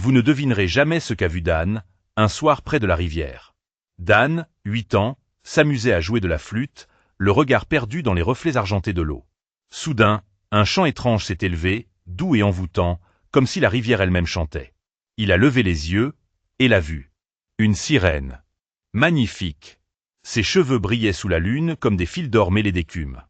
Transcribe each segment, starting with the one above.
Vous ne devinerez jamais ce qu'a vu Dan, un soir près de la rivière. Dan, 8 ans, s'amusait à jouer de la flûte, le regard perdu dans les reflets argentés de l'eau. Soudain, un chant étrange s'est élevé, doux et envoûtant, comme si la rivière elle-même chantait. Il a levé les yeux, et l'a vue. Une sirène. Magnifique. Ses cheveux brillaient sous la lune comme des fils d'or mêlés d'écume.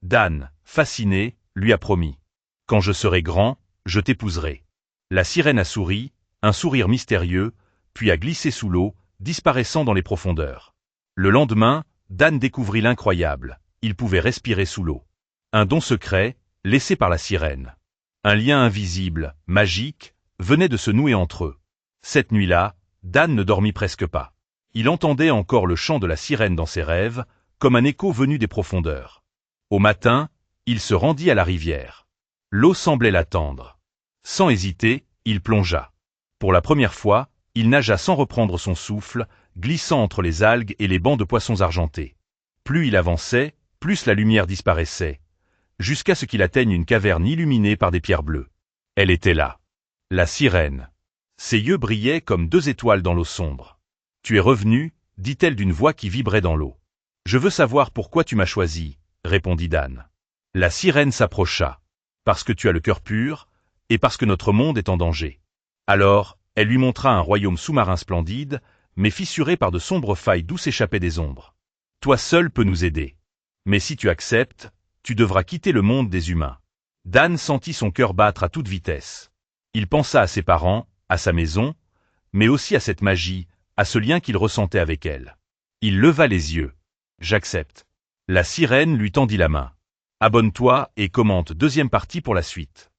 Dan, fasciné, lui a promis. Quand je serai grand, je t'épouserai. La sirène a souri, un sourire mystérieux, puis a glissé sous l'eau, disparaissant dans les profondeurs. Le lendemain, Dan découvrit l'incroyable. Il pouvait respirer sous l'eau. Un don secret, laissé par la sirène. Un lien invisible, magique, venait de se nouer entre eux. Cette nuit-là, Dan ne dormit presque pas. Il entendait encore le chant de la sirène dans ses rêves, comme un écho venu des profondeurs. Au matin, il se rendit à la rivière. L'eau semblait l'attendre. Sans hésiter, il plongea. Pour la première fois, il nagea sans reprendre son souffle, glissant entre les algues et les bancs de poissons argentés. Plus il avançait, plus la lumière disparaissait, jusqu'à ce qu'il atteigne une caverne illuminée par des pierres bleues. Elle était là. La sirène. Ses yeux brillaient comme 2 étoiles dans l'eau sombre. « Tu es revenu » dit-elle d'une voix qui vibrait dans l'eau. « Je veux savoir pourquoi tu m'as choisi » répondit Dan. La sirène s'approcha. « Parce que tu as le cœur pur, et parce que notre monde est en danger. » Alors, elle lui montra un royaume sous-marin splendide, mais fissuré par de sombres failles d'où s'échappaient des ombres. « Toi seul peux nous aider. Mais si tu acceptes, tu devras quitter le monde des humains. » Dan sentit son cœur battre à toute vitesse. Il pensa à ses parents, à sa maison, mais aussi à cette magie, à ce lien qu'il ressentait avec elle. Il leva les yeux. « J'accepte. » La sirène lui tendit la main. « Abonne-toi et commente 2e partie pour la suite.